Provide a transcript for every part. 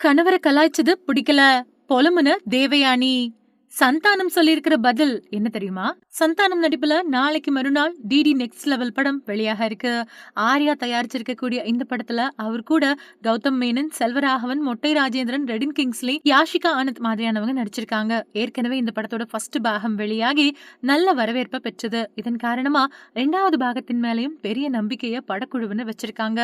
கணவர கலாய்ச்சது பிடிக்கல. பொலம்புன தேவயானி. சந்தானம் சொல்லியிருக்கிற பதில் என்ன தெரியுமா? சந்தானம் நடிப்புல நாளைக்கு மறுநாள் டிடி நெக்ஸ்ட் லெவல் படம் வெளியாக இருக்கு. ஆர்யா தயாரிச்சிருக்கக்கூடிய இந்த படத்துல அவர் கூட கௌதம் மேனன், செல்வராகவன், மொட்டை ராஜேந்திரன், ரெடின் கிங்ஸ்லி, யாஷிகா ஆனந்த் மாதிரியானவங்க நடிச்சிருக்காங்க. ஏற்கனவே இந்த படத்தோட ஃபர்ஸ்ட் பாகம் வெளியாகி நல்ல வரவேற்பை பெற்றது. இதன் காரணமா 2வது பாகத்தின் மேலேயும் பெரிய நம்பிக்கைய படக்குழுவினர் வச்சிருக்காங்க.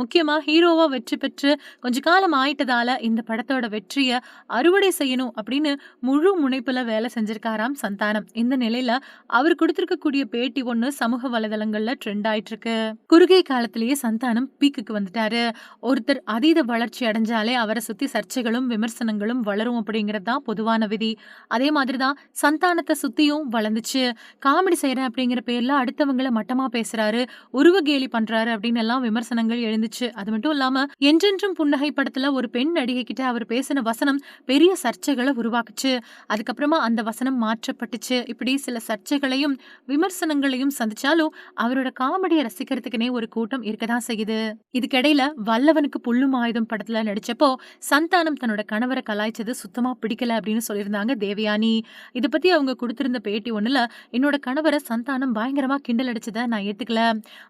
முக்கியமா ஹீரோவா வெற்றி பெற்று கொஞ்ச காலம் ஆயிட்டதால இந்த படத்தோட வெற்றிய அறுவடை செய்யணும் அப்படின்னு முழு முனைப்புல வேலை செஞ்சிருக்காராம் சந்தானம். இந்த நிலையில அவர் கொடுத்திருக்கக்கூடிய பேட்டி ஒண்ணு சமூக வலைதளங்கள்ல ட்ரெண்ட் ஆயிட்டு இருக்கு. குறுகிய காலத்திலேயே சந்தானம் பீக்குக்கு வந்துட்டாரு. ஒருத்தர் அதீத வளர்ச்சி அடைஞ்சாலே அவரை சுத்தி சர்ச்சைகளும் விமர்சனங்களும் வளரும் அப்படிங்கிறது தான் பொதுவான விதி. அதே மாதிரிதான் சந்தானத்தை சுத்தியும் வளர்ந்துச்சு. காமெடி செய்யறேன் அப்படிங்கிற பேர்ல அடுத்தவங்களை மட்டமா பேசுறாரு, உருவ கேலி பண்றாரு அப்படின்னு எல்லாம் விமர்சனங்கள் எழுந்துச்சு. அது மட்டும் இல்லாம என்றென்றும் புன்னகை படத்துல ஒரு பெண் நடிகை கிட்ட அவர் பேசின வசனம் பெரிய சர்ச்சைகளை உருவாக்குச்சு. அதுக்கப்புறமா அந்த வசனம் மாற்றப்பட்டுச்சு. இப்படி சில சர்ச்சைகளையும் விமர்சனங்களையும் சந்திச்சாலும் அவரோட காமெடியை ரசிக்கிறதுக்குனே ஒரு கூட்டம் இருக்கதான் செய்யுது. இதுக்கிடையில வல்லவனுக்கு புல்லும் ஆயுதம் படத்துல நடிச்சப்போ சந்தானம் தன்னோட கணவரை கலாய்ச்சது சுத்தமா பிடிக்கல அப்படின்னு சொல்லியிருந்தாங்க தேவயானி. இதை பத்தி அவங்க கொடுத்திருந்த பேட்டி ஒண்ணுல, என்னோட கணவரை சந்தானம் பயங்கரமா கிண்டல் அடிச்சதை நான் ஏத்துக்கல.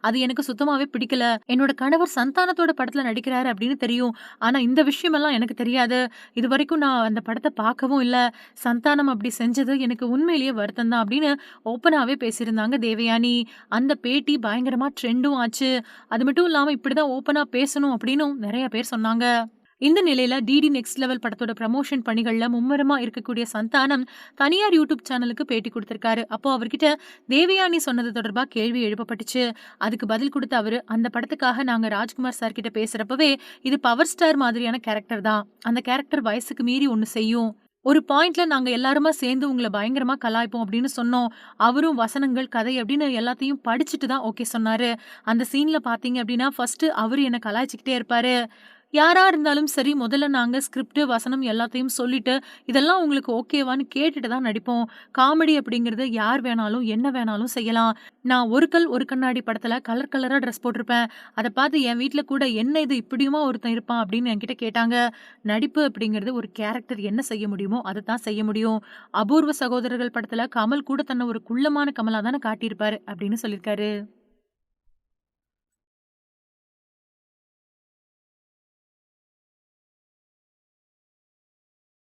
அது எனக்கு சுத்தமாவே பிடிக்கல. என்னோட கணவர் சந்தானத்தோட படத்துல நடிக்கிறாரு அப்படின்னு தெரியும். ஆனா இந்த விஷயம் எல்லாம் எனக்கு தெரியாது. இது வரைக்கும் நான் அந்த படத்தை பார்க்கவும் இல்ல. சந்தானம் அப்படி செஞ்சது எனக்கு உண்மையிலேயே வருத்தம் தான் அப்படின்னு ஓப்பனாவே பேசியிருந்தாங்க தேவயானி. அந்த பேட்டி பயங்கரமா ட்ரெண்டும் ஆச்சு. அது மட்டும் இல்லாம இப்படிதான் ஓப்பனா பேசணும் அப்படின்னும் நிறைய பேர் சொன்னாங்க. இந்த நிலையில டிடி நெக்ஸ்ட் லெவல் படத்தோட ப்ரமோஷன் பணிகள்ல மும்முரமா இருக்கக்கூடிய சந்தானம் தனியார் யூடியூப் சேனலுக்கு பேட்டி கொடுத்திருக்காரு. அப்போ அவர்கிட்ட தேவயானி சொன்னது தொடர்பா கேள்வி எழுப்பப்பட்டுச்சு. அதுக்கு பதில் கொடுத்த அவரு, அந்த படத்துக்காக நாங்க ராஜ்குமார் சார் கிட்ட பேசுறப்பவே இது பவர் ஸ்டார் மாதிரியான கேரக்டர் தான். அந்த கேரக்டர் வயசுக்கு மீறி ஒண்ணு செய்யும். ஒரு பாயிண்ட்ல நாங்க எல்லாருமா சேர்ந்து உங்களை பயங்கரமா கலாய்ப்போம் அப்படின்னு சொன்னோம். அவரும் வசனங்கள், கதை அப்படின்னு எல்லாத்தையும் படிச்சுட்டு தான் ஓகே சொன்னாரு. அந்த சீன்ல பாத்தீங்க அப்படின்னா ஃபர்ஸ்ட் அவரு என்ன கலாய்ச்சிக்கிட்டே இருப்பாரு. யாரா இருந்தாலும் சரி, முதல்ல நாங்க ஸ்கிரிப்ட், வசனம் எல்லாத்தையும் சொல்லிட்டு இதெல்லாம் உங்களுக்கு ஓகேவான்னு கேட்டுட்டு தான் நடிப்போம். காமெடி அப்படிங்கிறது யார் வேணாலும் என்ன வேணாலும் செய்யலாம். நான் ஒரு கல் ஒரு கண்ணாடி படத்துல கலர் கலரா ட்ரெஸ் போட்டிருப்பேன். அதை பார்த்து என் வீட்ல கூட என்ன இது இப்படியுமா ஒருத்தன் இருப்பான் அப்படின்னு என்கிட்ட கேட்டாங்க. நடிப்பு அப்படிங்கிறது ஒரு கேரக்டர் என்ன செய்ய முடியுமோ அதை தான் செய்ய முடியும். அபூர்வ சகோதரர்கள் படத்துல கமல் கூட தன்னை ஒரு குள்ளமான கமலா தானே காட்டியிருப்பாரு அப்படின்னு சொல்லியிருக்காரு.